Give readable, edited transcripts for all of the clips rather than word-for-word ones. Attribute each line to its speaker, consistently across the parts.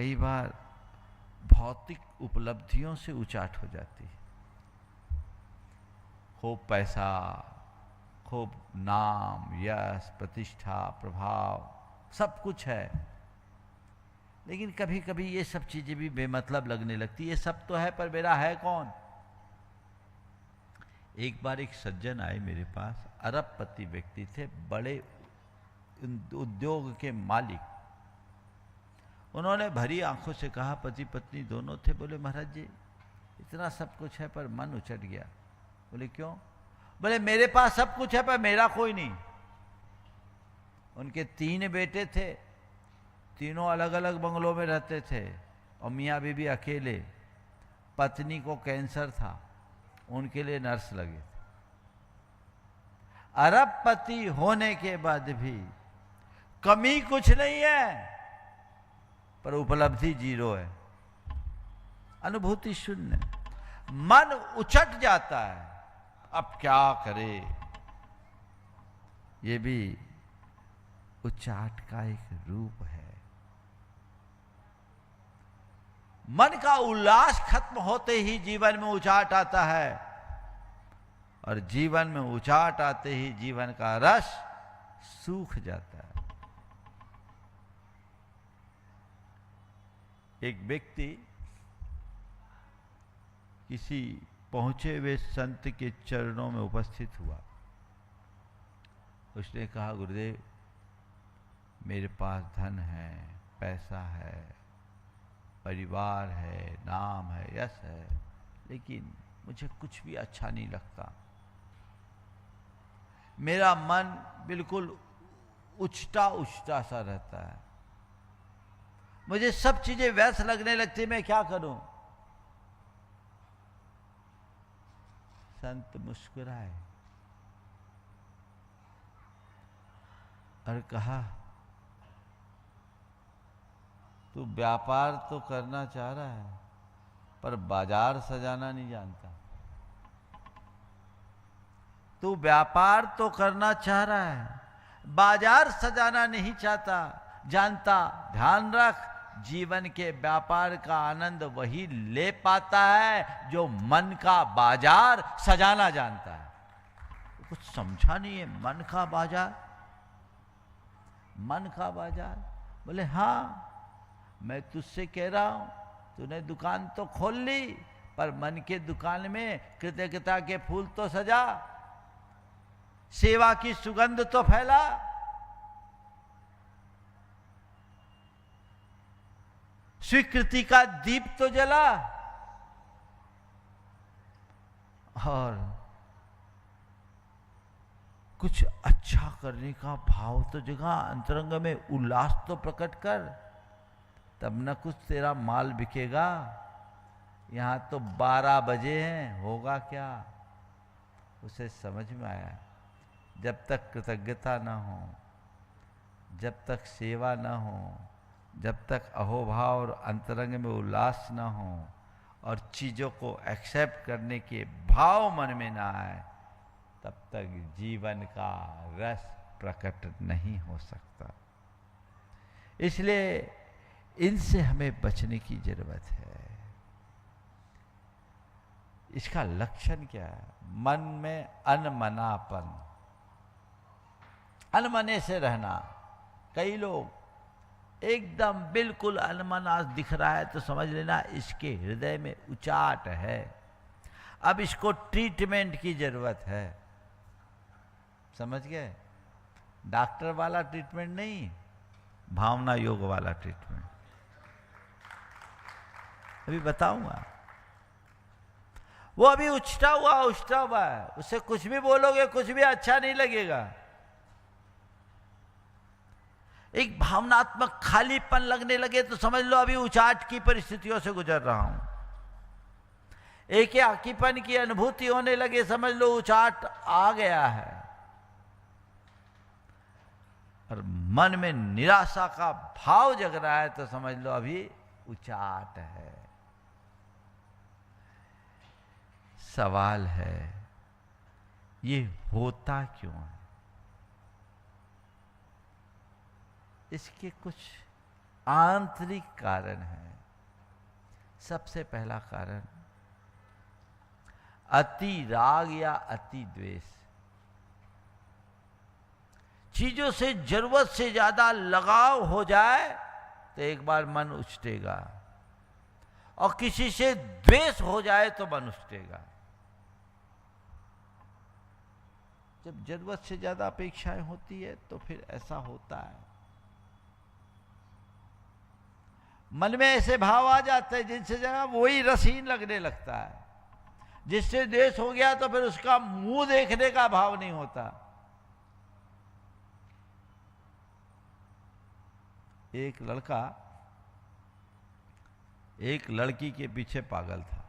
Speaker 1: कई बार भौतिक उपलब्धियों से उचाट हो जाती है। खूब पैसा, खूब नाम, यश, प्रतिष्ठा, प्रभाव, सब कुछ है, लेकिन कभी कभी ये सब चीजें भी बेमतलब लगने लगती। ये सब तो है, पर मेरा है कौन? एक बार एक सज्जन आए मेरे पास, अरबपति व्यक्ति थे, बड़े उद्योग के मालिक। उन्होंने भरी आंखों से कहा, पति पत्नी दोनों थे। बोले महाराज जी इतना सब कुछ है पर मन उचट गया। बोले क्यों? बोले मेरे पास सब कुछ है पर मेरा कोई नहीं। उनके 3 बेटे थे, तीनों अलग अलग बंगलों में रहते थे और मियाँ बीबी अकेले। पत्नी को कैंसर था, उनके लिए नर्स लगे थे। अरबपति होने के बाद भी कमी कुछ नहीं है, पर उपलब्धि 0 है, अनुभूति 0। मन उचट जाता है, अब क्या करे। ये भी उचाट का एक रूप है। मन का उल्लास खत्म होते ही जीवन में उचाट आता है, और जीवन में उचाट आते ही जीवन का रस सूख जाता है। एक व्यक्ति किसी पहुंचे हुए संत के चरणों में उपस्थित हुआ। उसने कहा, गुरुदेव मेरे पास धन है, पैसा है, परिवार है, नाम है, यश है, लेकिन मुझे कुछ भी अच्छा नहीं लगता। मेरा मन बिल्कुल उचटा उचटा सा रहता है, मुझे सब चीजें व्यर्थ लगने लगती, मैं क्या करूं? संत मुस्कुराए और कहा, तू व्यापार तो करना चाह रहा है पर बाजार सजाना नहीं जानता। तू व्यापार तो करना चाह रहा है, बाजार सजाना नहीं जानता। ध्यान रख, जीवन के व्यापार का आनंद वही ले पाता है जो मन का बाजार सजाना जानता है। कुछ समझा नहीं है, मन का बाजार, मन का बाजार। बोले हाँ, मैं तुझसे कह रहा हूं, तूने दुकान तो खोल ली, पर मन के दुकान में कृतज्ञता के फूल तो सजा, सेवा की सुगंध तो फैला। स्वीकृति का दीप तो जला, और कुछ अच्छा करने का भाव तो जगा, अंतरंग में उल्लास तो प्रकट कर, तब न कुछ तेरा माल बिकेगा। यहां तो 12 बजे हैं, होगा क्या? उसे समझ में आया, जब तक कृतज्ञता न हो, जब तक सेवा न हो, जब तक अहोभाव और अंतरंग में उल्लास न हो और चीजों को एक्सेप्ट करने के भाव मन में ना आए, तब तक जीवन का रस प्रकट नहीं हो सकता। इसलिए इनसे हमें बचने की जरूरत है। इसका लक्षण क्या है? मन में अनमनापन, अनमने से रहना। कई लोग एकदम बिल्कुल अनमना दिख रहा है तो समझ लेना इसके हृदय में उचाट है, अब इसको ट्रीटमेंट की जरूरत है। समझ गए? डॉक्टर वाला ट्रीटमेंट नहीं, भावना योग वाला ट्रीटमेंट। अभी बताऊंगा। वो अभी उछटा हुआ है, उससे कुछ भी बोलोगे कुछ भी अच्छा नहीं लगेगा। एक भावनात्मक खालीपन लगने लगे तो समझ लो अभी उचाट की परिस्थितियों से गुजर रहा हूं। एक एकाकीपन की अनुभूति होने लगे, समझ लो उचाट आ गया है। और मन में निराशा का भाव जग रहा है तो समझ लो अभी उचाट है। सवाल है, ये होता क्यों है? इसके कुछ आंतरिक कारण है। सबसे पहला कारण अति राग या अति द्वेष। चीजों से जरूरत से ज्यादा लगाव हो जाए तो एक बार मन उछटेगा, और किसी से द्वेष हो जाए तो मन उछटेगा। जब जरूरत से ज्यादा अपेक्षाएं होती है तो फिर ऐसा होता है। मन में ऐसे भाव आ जाते हैं जिनसे जगह वही रसीन लगने लगता है। जिससे द्वेष हो गया तो फिर उसका मुंह देखने का भाव नहीं होता। एक लड़का एक लड़की के पीछे पागल था।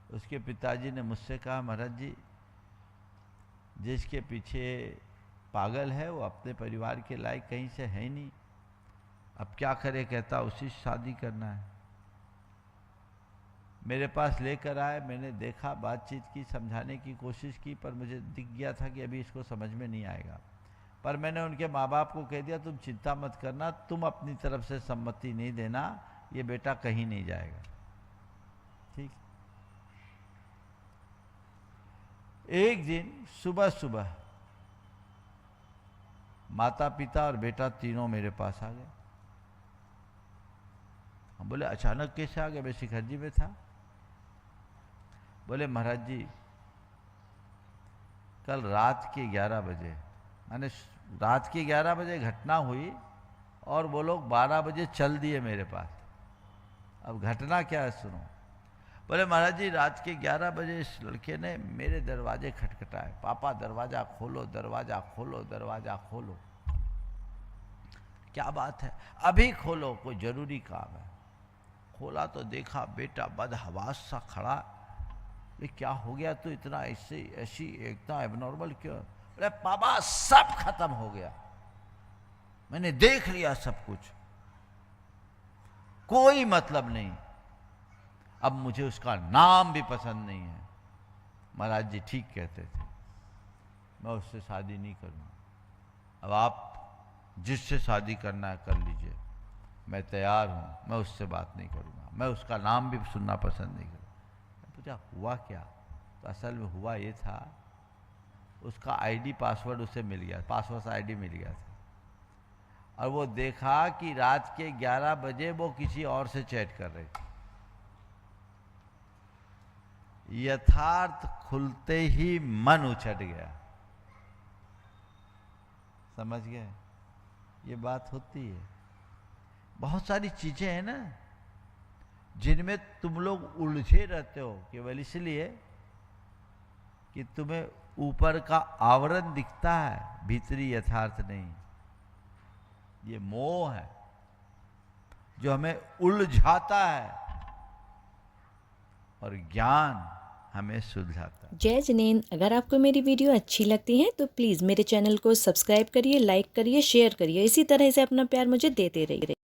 Speaker 1: उसके पिताजी ने मुझसे कहा, महाराज जी, जिसके पीछे पागल है वो अपने परिवार के लायक कहीं से है ही नहीं, अब क्या करे। कहता उसी से शादी करना है। मेरे पास लेकर आए, मैंने देखा, बातचीत की, समझाने की कोशिश की, पर मुझे दिख गया था कि अभी इसको समझ में नहीं आएगा। पर मैंने उनके माँ बाप को कह दिया, तुम चिंता मत करना, तुम अपनी तरफ से सम्मति नहीं देना, ये बेटा कहीं नहीं जाएगा। ठीक। एक दिन सुबह सुबह माता पिता और बेटा तीनों मेरे पास आ गए। हम बोले अचानक कैसे आ गए? मैं शिखर जी में था। बोले महाराज जी, कल रात के 11 बजे, माने रात के 11 बजे घटना हुई और वो लोग 12 बजे चल दिए मेरे पास। अब घटना क्या है सुनो। बोले महाराज जी, रात के 11 बजे इस लड़के ने मेरे दरवाजे खटखटाए, पापा दरवाजा खोलो, दरवाजा खोलो, दरवाजा खोलो। क्या बात है? अभी खोलो, कोई जरूरी काम है। खोला तो देखा बेटा बदहवास सा खड़ा। ये क्या हो गया? तो इतना ऐसी एकदम एबनॉर्मल क्यों? अरे पापा सब खत्म हो गया, मैंने देख लिया सब कुछ, कोई मतलब नहीं। अब मुझे उसका नाम भी पसंद नहीं है। महाराज जी ठीक कहते थे, मैं उससे शादी नहीं करूंगा। अब आप जिससे शादी करना है कर लीजिए, मैं तैयार हूं, मैं उससे बात नहीं करूंगा, मैं उसका नाम भी सुनना पसंद नहीं करूंगा। पूछा हुआ क्या? तो असल में हुआ ये था, उसका आईडी पासवर्ड उसे मिल गया, पासवर्ड आईडी मिल गया था, और वो देखा कि रात के 11 बजे वो किसी और से चैट कर रही थी। यथार्थ खुलते ही मन उछट गया। समझ गए? ये बात होती है। बहुत सारी चीजें हैं ना जिनमें तुम लोग उलझे रहते हो, केवल इसलिए कि तुम्हें ऊपर का आवरण दिखता है, भीतरी यथार्थ नहीं। ये मोह है जो हमें उलझाता है, और ज्ञान हमें सुलझाता है।
Speaker 2: जय जिनेंद्र, अगर आपको मेरी वीडियो अच्छी लगती है तो प्लीज़ मेरे चैनल को सब्सक्राइब करिए, लाइक करिए, शेयर करिए। इसी तरह से अपना प्यार मुझे देते रहिए।